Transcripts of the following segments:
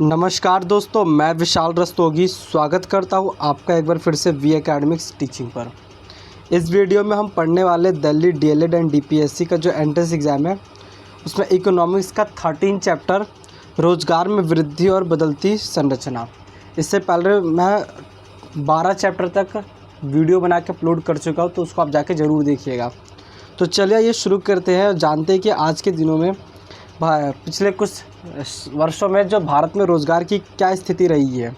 नमस्कार दोस्तों, मैं विशाल रस्तोगी स्वागत करता हूं आपका एक बार फिर से वी एकेडमिक्स टीचिंग पर। इस वीडियो में हम पढ़ने वाले दिल्ली डीएलएड एंड डीपीएससी का जो एंट्रेंस एग्ज़ाम है उसमें इकोनॉमिक्स का 13 चैप्टर रोज़गार में वृद्धि और बदलती संरचना। इससे पहले मैं 12 चैप्टर तक वीडियो बना के अपलोड कर चुका हूँ, तो उसको आप जाके ज़रूर देखिएगा। तो चलिए ये शुरू करते हैं और जानते हैं कि आज के दिनों में पिछले कुछ वर्षों में जो भारत में रोज़गार की क्या स्थिति रही है।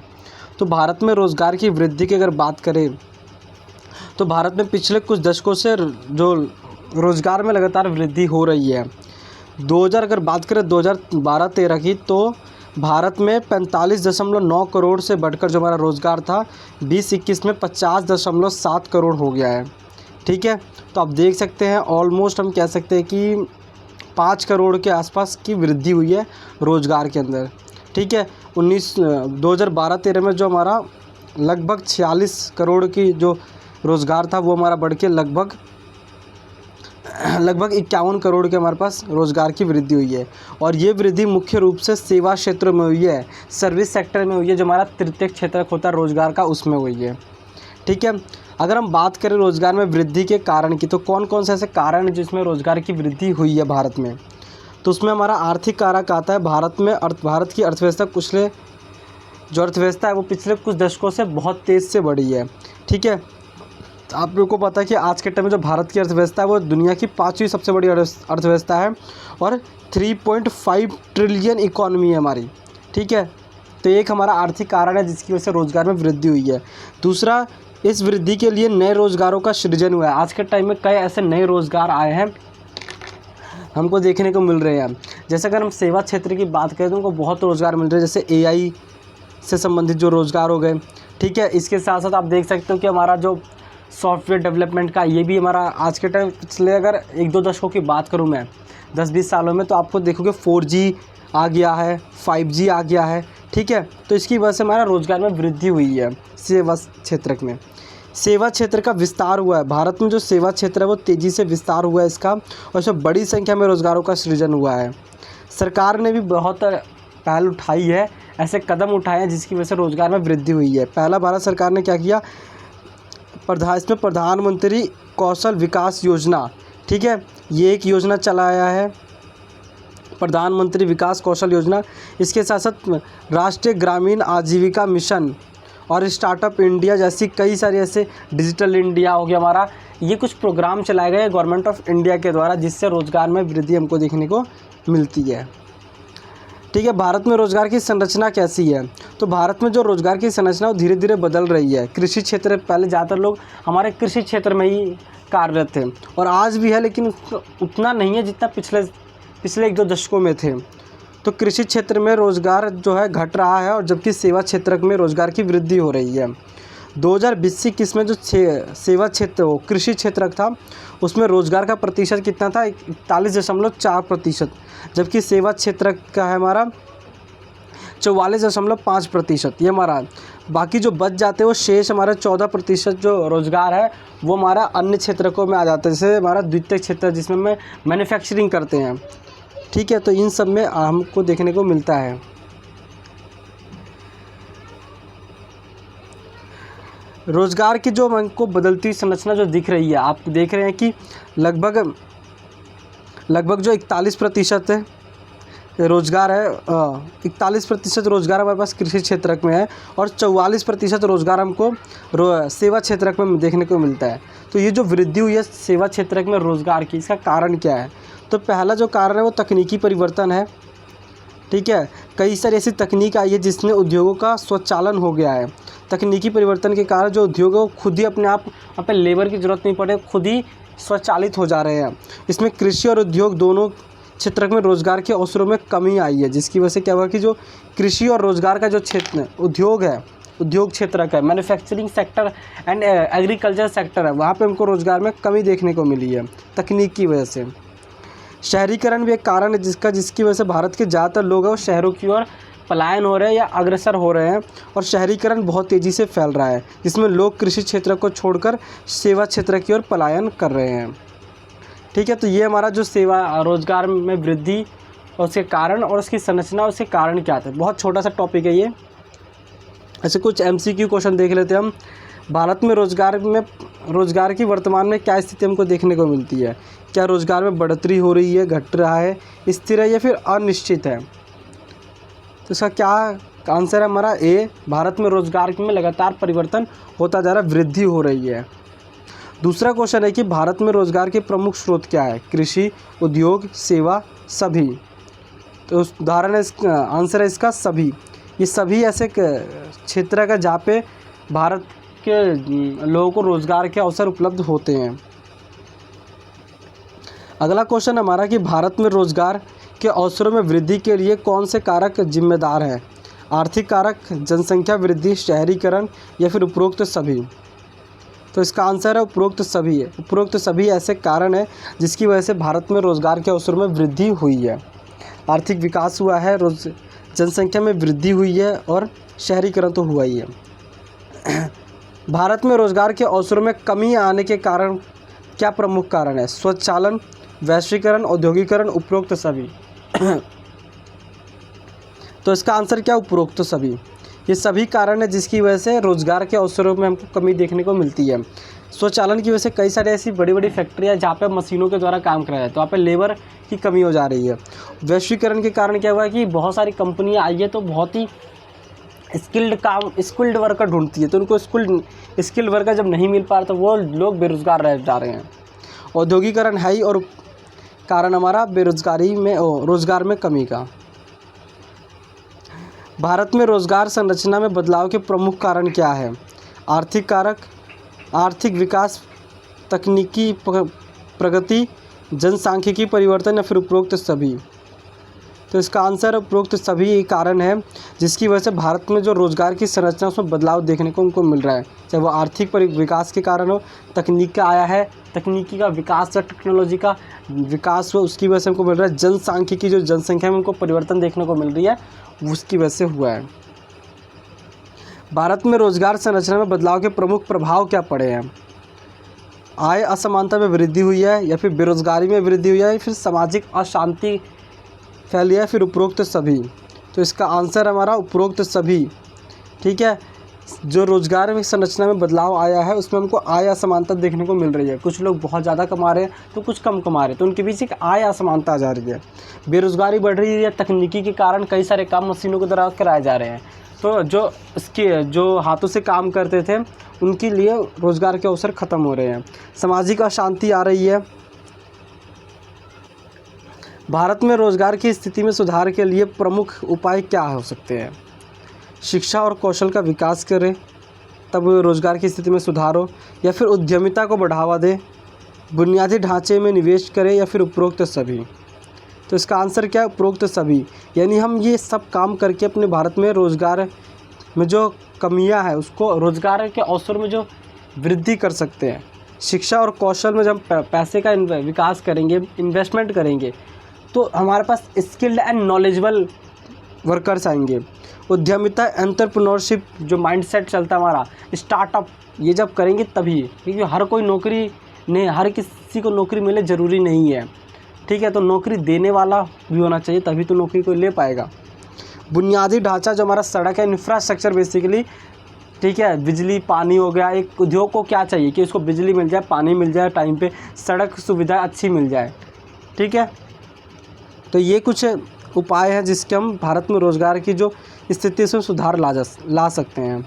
तो भारत में रोज़गार की वृद्धि की अगर बात करें तो भारत में पिछले कुछ दशकों से जो रोज़गार में लगातार वृद्धि हो रही है। 2000 अगर बात करें 2012-13 की, तो भारत में 45.9 करोड़ से बढ़कर जो हमारा रोज़गार था 2021 में 50.7 करोड़ हो गया है। ठीक है, तो आप देख सकते हैं ऑलमोस्ट हम कह सकते हैं कि 5 करोड़ के आसपास की वृद्धि हुई है रोज़गार के अंदर। ठीक है, 2012-13 में जो हमारा लगभग 46 करोड़ की जो रोज़गार था वो हमारा बढ़ के लगभग 51 करोड़ के हमारे पास रोज़गार की वृद्धि हुई है। और ये वृद्धि मुख्य रूप से सेवा क्षेत्र में हुई है, सर्विस सेक्टर में हुई है, जो हमारा तृतीयक क्षेत्र होता है रोज़गार का, उसमें हुई है। ठीक है, अगर हम बात करें रोज़गार में वृद्धि के कारण की, तो कौन कौन से ऐसे कारण हैं जिसमें रोज़गार की वृद्धि हुई है भारत में। तो उसमें हमारा आर्थिक कारक आता है। भारत की अर्थव्यवस्था जो अर्थव्यवस्था है वो पिछले कुछ दशकों से बहुत तेज़ से बढ़ी है। ठीक है, तो आप लोगों को पता है कि आज के टाइम में जो भारत की अर्थव्यवस्था है वो दुनिया की 5वीं सबसे बड़ी अर्थव्यवस्था है और 3.5 ट्रिलियन इकॉनमी है हमारी। ठीक है, तो एक हमारा आर्थिक कारण है जिसकी वजह से रोज़गार में वृद्धि हुई है। दूसरा, इस वृद्धि के लिए नए रोज़गारों का सृजन हुआ है। आज के टाइम में कई ऐसे नए रोज़गार आए हैं हमको देखने को मिल रहे हैं। जैसे अगर हम सेवा क्षेत्र की बात करें तो उनको बहुत रोज़गार मिल रहे हैं, जैसे एआई से संबंधित जो रोज़गार हो गए। ठीक है, इसके साथ साथ आप देख सकते हो कि हमारा जो सॉफ्टवेयर डेवलपमेंट का, ये भी हमारा आज के टाइम पिछले अगर 1-2 दशकों की बात करूँ मैं 10-20 सालों में, तो आपको देखोगे 4G आ गया है, 5G आ गया है। ठीक है, तो इसकी वजह से हमारा रोज़गार में वृद्धि हुई है। सेवा क्षेत्र में सेवा क्षेत्र का विस्तार हुआ है। भारत में जो सेवा क्षेत्र है वो तेज़ी से विस्तार हुआ है इसका, और इसमें बड़ी संख्या में रोज़गारों का सृजन हुआ है। सरकार ने भी बहुत पहल उठाई है, ऐसे कदम उठाए हैं जिसकी वजह से रोज़गार में वृद्धि हुई है। पहला भारत सरकार ने क्या किया, इसमें प्रधानमंत्री कौशल विकास योजना, ठीक है, ये एक योजना चलाया है, प्रधानमंत्री विकास कौशल योजना। इसके साथ साथ राष्ट्रीय ग्रामीण आजीविका मिशन और स्टार्टअप इंडिया जैसी कई सारे ऐसे, डिजिटल इंडिया हो गया हमारा, ये कुछ प्रोग्राम चलाए गए गवर्नमेंट ऑफ इंडिया के द्वारा, जिससे रोज़गार में वृद्धि हमको देखने को मिलती है। ठीक है, भारत में रोज़गार की संरचना कैसी है। तो भारत में जो रोज़गार की संरचना वो धीरे धीरे बदल रही है। कृषि क्षेत्र, पहले ज़्यादातर लोग हमारे कृषि क्षेत्र में ही कार्यरत थे और आज भी है, लेकिन उतना नहीं है जितना पिछले 1-2 दशकों में थे। तो कृषि क्षेत्र में रोज़गार जो है घट रहा है, और जबकि सेवा क्षेत्र में रोज़गार की वृद्धि हो रही है। 2020-21 में जो सेवा क्षेत्र हो, कृषि क्षेत्र था, उसमें रोज़गार का प्रतिशत कितना था, 41.4%, जबकि सेवा क्षेत्र का है हमारा 44.5%। ये हमारा, बाकी जो बच जाते हैं वो शेष हमारा 14% जो रोज़गार है वो हमारा अन्य क्षेत्रों में आ जाता है, जैसे हमारा द्वितीय क्षेत्र जिसमें हम मैन्युफैक्चरिंग करते हैं। ठीक है, तो इन सब में हमको देखने को मिलता है। रोज़गार की जो हमको बदलती संरचना जो दिख रही है, आप देख रहे हैं कि लगभग जो 41% है रोज़गार है, 41% रोज़गार हमारे पास कृषि क्षेत्र में है और 44% रोज़गार हमको सेवा क्षेत्र में देखने को मिलता है। तो ये जो वृद्धि हुई है सेवा क्षेत्र में रोज़गार की, इसका कारण क्या है। तो पहला जो कारण है वो तकनीकी परिवर्तन है। ठीक है, कई सारी ऐसी तकनीक आई है जिसने उद्योगों का स्वचालन हो गया है। तकनीकी परिवर्तन के कारण जो उद्योग है वो खुद ही अपने आप, वहाँ पे लेबर की ज़रूरत नहीं पड़े, खुद ही स्वचालित हो जा रहे हैं। इसमें कृषि और उद्योग दोनों क्षेत्र में रोज़गार के अवसरों में कमी आई है, जिसकी वजह से क्या हुआ कि जो कृषि और रोज़गार का जो क्षेत्र उद्योग है, उद्योग क्षेत्र का manufacturing sector and agriculture sector है, वहाँ पे हमको रोज़गार में कमी देखने को मिली है तकनीक की वजह से। शहरीकरण भी एक कारण है जिसकी वजह से भारत के ज़्यादातर लोग हैं वो शहरों की ओर पलायन हो रहे हैं या अग्रसर हो रहे हैं, और शहरीकरण बहुत तेज़ी से फैल रहा है, जिसमें लोग कृषि क्षेत्र को छोड़कर सेवा क्षेत्र की ओर पलायन कर रहे हैं। ठीक है, तो ये हमारा जो सेवा रोज़गार में वृद्धि और उसके कारण और उसकी संरचना और उसके कारण क्या थे। बहुत छोटा सा टॉपिक है ये। ऐसे कुछ MCQ क्वेश्चन देख लेते हैं हम। भारत में रोज़गार की वर्तमान में क्या स्थिति हमको देखने को मिलती है? क्या रोज़गार में बढ़ोतरी हो रही है, घट रहा है, स्थिर है या फिर अनिश्चित है? तो इसका क्या आंसर है हमारा ए, भारत में रोज़गार में लगातार परिवर्तन होता जा रहा है, वृद्धि हो रही है। दूसरा क्वेश्चन है कि भारत में रोज़गार के प्रमुख स्रोत क्या है? कृषि, उद्योग, सेवा, सभी। तो उदाहरण है, आंसर है इसका सभी। ये सभी ऐसे क्षेत्र का जहाँ पे भारत के लोगों को रोज़गार के अवसर उपलब्ध होते हैं। अगला क्वेश्चन हमारा कि भारत में रोज़गार के अवसरों में वृद्धि के लिए कौन से कारक जिम्मेदार हैं? आर्थिक कारक, जनसंख्या वृद्धि, शहरीकरण या फिर उपरोक्त सभी? तो इसका आंसर है उपरोक्त सभी है। उपरोक्त सभी ऐसे कारण हैं जिसकी वजह से भारत में रोज़गार के अवसरों में वृद्धि हुई है। आर्थिक विकास हुआ है, जनसंख्या में वृद्धि हुई है और शहरीकरण तो हुआ ही है। भारत में रोज़गार के अवसरों में कमी आने के कारण क्या प्रमुख कारण है? स्वचालन, वैश्वीकरण, औद्योगिकरण, उपरोक्त सभी। तो इसका आंसर क्या? उपरोक्त सभी। ये सभी कारण है जिसकी वजह से रोज़गार के अवसरों में हमको कमी देखने को मिलती है। स्वचालन की वजह से कई सारी ऐसी बड़ी बड़ी फैक्ट्रियाँ जहाँ पे मशीनों के द्वारा काम कराया जाए, तो वहाँ पे लेबर की कमी हो जा रही है। वैश्वीकरण के कारण क्या हुआ है कि बहुत सारी कंपनियाँ आई है तो बहुत ही स्किल्ड वर्कर ढूंढती है, तो उनको स्किल्ड वर्कर जब नहीं मिल पा रहा तो वो लोग बेरोज़गार रह जा रहे हैं। औद्योगिकरण है ही और कारण हमारा रोज़गार में कमी का। भारत में रोज़गार संरचना में बदलाव के प्रमुख कारण क्या है? आर्थिक कारक, आर्थिक विकास, तकनीकी प्रगति, जनसांख्यिकी परिवर्तन या फिर उपरोक्त सभी? तो इसका आंसर उपरोक्त सभी कारण है जिसकी वजह से भारत में जो रोज़गार की संरचना उसमें बदलाव देखने को उनको मिल रहा है, चाहे वो आर्थिक विकास के कारण हो, तकनीक का आया है, तकनीकी का विकास या टेक्नोलॉजी का विकास हो, उसकी वजह से हमको मिल रहा है। जनसांख्यिकी जो जनसंख्या में उनको परिवर्तन देखने को मिल रही है उसकी वजह से हुआ है। भारत में रोज़गार संरचना में बदलाव के प्रमुख प्रभाव क्या पड़े हैं? आय असमानता में वृद्धि हुई है या फिर बेरोजगारी में वृद्धि हुई है या फिर सामाजिक अशांति फैली है, फिर उपरोक्त सभी? तो इसका आंसर हमारा उपरोक्त सभी। ठीक है, जो रोज़गार में संरचना में बदलाव आया है उसमें हमको आय असमानता देखने को मिल रही है। कुछ लोग बहुत ज़्यादा कमा रहे हैं तो कुछ कम कमा रहे हैं, तो उनके बीच एक आय असमानता आ जा रही है। बेरोज़गारी बढ़ रही है, तकनीकी के कारण कई सारे काम मशीनों के द्वारा कराए जा रहे हैं, तो जो हाथों से काम करते थे उनके लिए रोज़गार के अवसर ख़त्म हो रहे हैं। सामाजिक अशांति आ रही है। भारत में रोज़गार की स्थिति में सुधार के लिए प्रमुख उपाय क्या हो सकते हैं? शिक्षा और कौशल का विकास करें तब रोज़गार की स्थिति में सुधार हो, या फिर उद्यमिता को बढ़ावा दें, बुनियादी ढांचे में निवेश करें या फिर उपरोक्त सभी? तो इसका आंसर क्या है? उपरोक्त सभी। यानी हम ये सब काम करके अपने भारत में रोज़गार में जो कमियां हैं उसको रोज़गार के अवसर में जो वृद्धि कर सकते हैं। शिक्षा और कौशल में जब पैसे का विकास करेंगे, इन्वेस्टमेंट करेंगे, तो हमारे पास स्किल्ड एंड नॉलेजेबल वर्कर्स आएंगे। उद्यमिता, एंटरप्रेन्योरशिप जो माइंडसेट चलता है हमारा, स्टार्टअप, ये जब करेंगे तभी, क्योंकि हर किसी को नौकरी मिले ज़रूरी नहीं है। ठीक है, तो नौकरी देने वाला भी होना चाहिए, तभी तो नौकरी को ले पाएगा। बुनियादी ढांचा जो हमारा सड़क है, इंफ्रास्ट्रक्चर बेसिकली, ठीक है, बिजली पानी हो गया। एक उद्योग को क्या चाहिए कि उसको बिजली मिल जाए, पानी मिल जाए टाइम पे, सड़क सुविधा अच्छी मिल जाए। ठीक है, तो ये कुछ उपाय हैं जिसके हम भारत में रोज़गार की जो स्थिति से सुधार ला सकते हैं।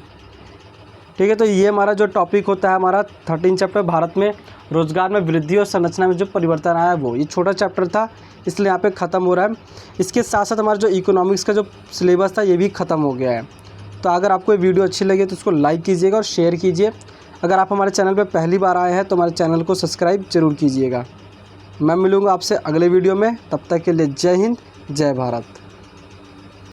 ठीक है, तो ये हमारा जो टॉपिक होता है हमारा 13 चैप्टर, भारत में रोज़गार में वृद्धि और संरचना में जो परिवर्तन आया है वो, ये छोटा चैप्टर था इसलिए यहाँ पे ख़त्म हो रहा है। इसके साथ साथ हमारा जो इकोनॉमिक्स का जो सिलेबस था ये भी ख़त्म हो गया है। तो अगर आपको ये वीडियो अच्छी लगे तो इसको लाइक कीजिएगा और शेयर कीजिए। अगर आप हमारे चैनल पर पहली बार आए हैं तो हमारे चैनल को सब्सक्राइब जरूर कीजिएगा। मैं मिलूँगा आपसे अगले वीडियो में, तब तक के लिए जय हिंद, जय भारत।